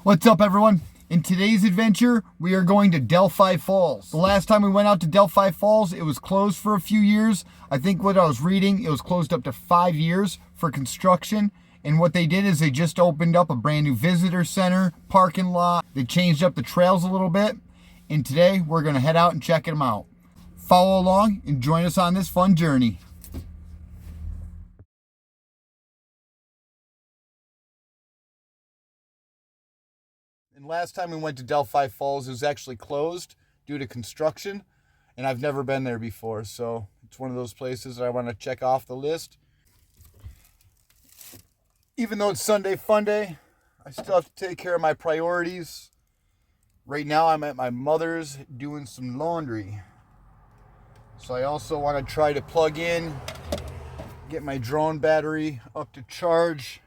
What's up, everyone? In today's adventure, we are going to Delphi Falls. The last time we went out to Delphi Falls, it was closed for a few years. I think what I was reading, it was closed up to 5 years for construction. And what they did is they just opened up a brand new visitor center, parking lot. They changed up the trails a little bit. And today, we're going to head out and check them out. Follow along and join us on this fun journey. And last time we went to Delphi Falls, it was actually closed due to construction, and I've never been there before, so it's one of those places that I want to check off the list. Even though it's Sunday Fun Day, I still have to take care of my priorities. Right now I'm at my mother's doing some laundry. So I also want to try to plug in, get my drone battery up to charge.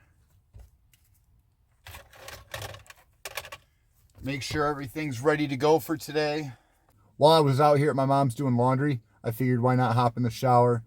Make sure everything's ready to go for today. While I was out here at my mom's doing laundry, I figured why not hop in the shower.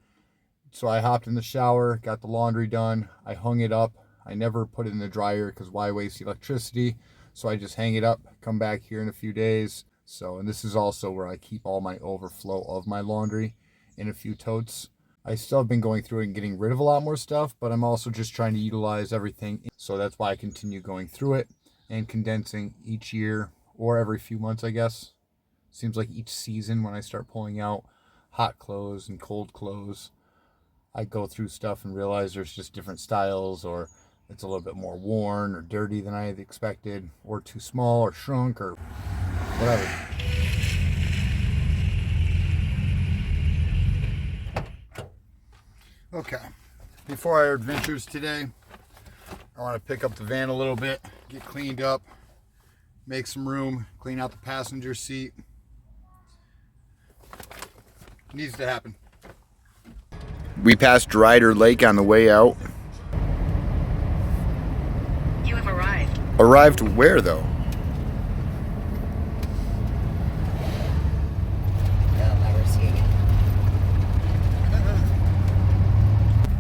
So I hopped in the shower, got the laundry done. I hung it up. I never put it in the dryer because why waste electricity? So I just hang it up, come back here in a few days. And this is also where I keep all my overflow of my laundry in a few totes. I still have been going through and getting rid of a lot more stuff, but I'm also just trying to utilize everything. So that's why I continue going through it and condensing each year or every few months, I guess. Seems like each season when I start pulling out hot clothes and cold clothes, I go through stuff and realize there's just different styles, or it's a little bit more worn or dirty than I had expected, or too small or shrunk or whatever. Okay, before our adventures today, I want to pick up the van a little bit, get cleaned up, make some room, clean out the passenger seat. Needs to happen. We passed Ryder Lake on the way out. You have arrived. Arrived where, though? I'll never see again.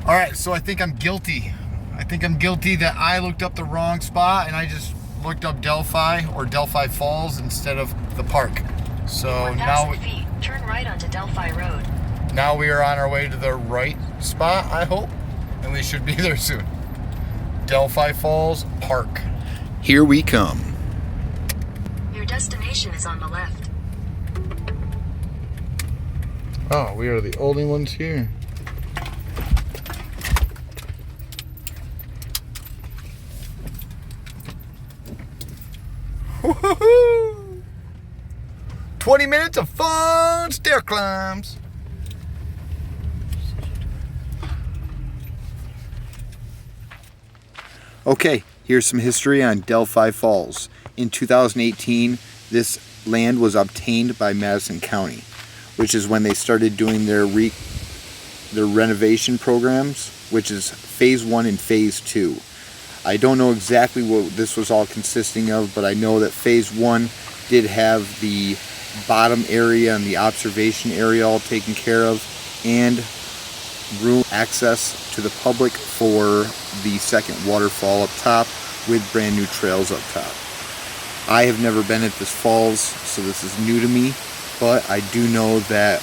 All right, so I think I'm guilty. I think I'm guilty that I looked up the wrong spot and I just looked up Delphi or Delphi Falls instead of the park. So now feet, turn right onto Delphi Road. Now we are on our way to the right spot, I hope, and we should be there soon. Delphi Falls Park. Here we come. Your destination is on the left. Oh, we are the only ones here. Woohoo! 20 minutes of fun stair climbs. Okay, here's some history on Delphi Falls. In 2018, this land was obtained by Madison County, which is when they started doing their renovation programs, which is phase 1 and phase 2. I don't know exactly what this was all consisting of, but I know that phase 1 did have the bottom area and the observation area all taken care of, and room access to the public for the second waterfall up top with brand new trails up top. I have never been at this falls, so this is new to me, but I do know that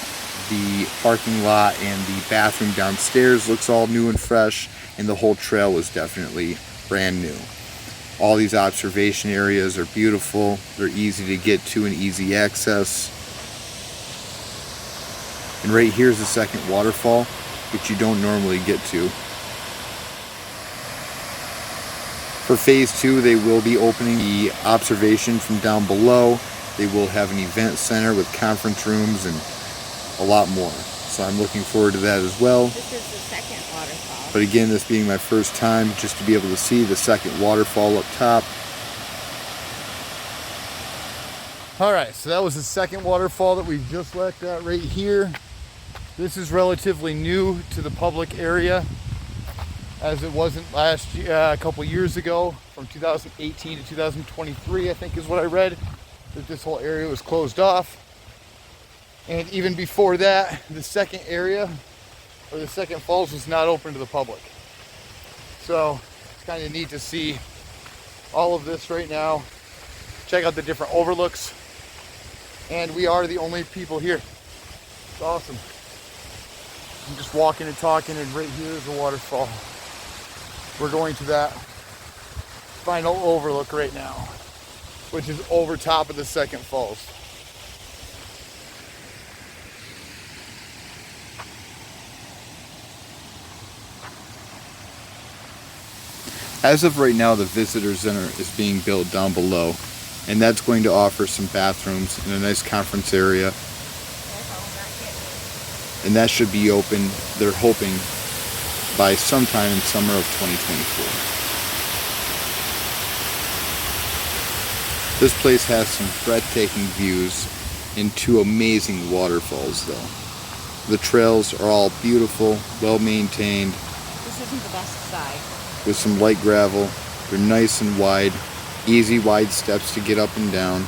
the parking lot and the bathroom downstairs looks all new and fresh, and the whole trail was definitely brand new. All these observation areas are beautiful. They're easy to get to and easy access. And right here is the second waterfall, which you don't normally get to. For phase 2, they will be opening the observation from down below. They will have an event center with conference rooms and a lot more. So I'm looking forward to that as well. This is the second waterfall. But again, this being my first time, just to be able to see the second waterfall up top. All right, so that was the second waterfall that we just looked at right here. This is relatively new to the public area, as it wasn't last year, a couple years ago, from 2018 to 2023, I think is what I read, that this whole area was closed off. And even before that, the second area, or the second falls, was not open to the public. So it's kind of neat to see all of this right now. Check out the different overlooks. And we are the only people here. It's awesome. I'm just walking and talking, and right here is a waterfall. We're going to that final overlook right now, which is over top of the second falls. As of right now, the visitor center is being built down below, and that's going to offer some bathrooms and a nice conference area. And that should be open, they're hoping, by sometime in summer of 2024. This place has some breathtaking views and 2 amazing waterfalls though. The trails are all beautiful, well maintained. This isn't the best side. With some light gravel. They're nice and wide, easy wide steps to get up and down.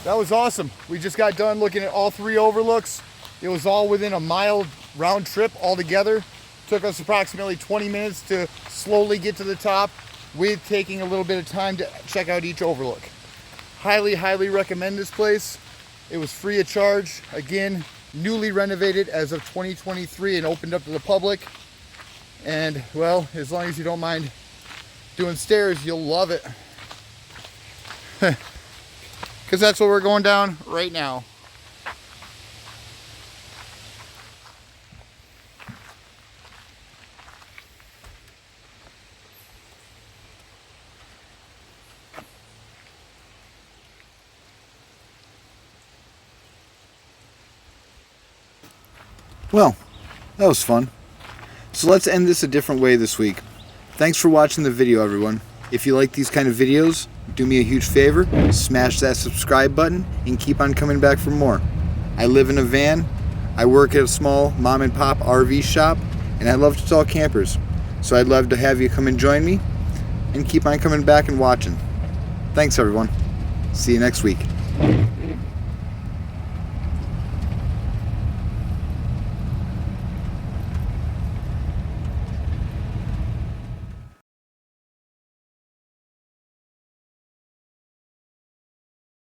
That was awesome. We just got done looking at all 3 overlooks. It was all within a mile round trip altogether. Took us approximately 20 minutes to slowly get to the top, with taking a little bit of time to check out each overlook. Highly, highly recommend this place. It was free of charge. Again, newly renovated as of 2023 and opened up to the public. And well, as long as you don't mind doing stairs, you'll love it. Because that's what we're going down right now. Well, that was fun. So let's end this a different way this week. Thanks for watching the video, everyone. If you like these kind of videos, do me a huge favor, smash that subscribe button and keep on coming back for more. I live in a van, I work at a small mom and pop RV shop, and I love to talk campers. So I'd love to have you come and join me and keep on coming back and watching. Thanks, everyone. See you next week.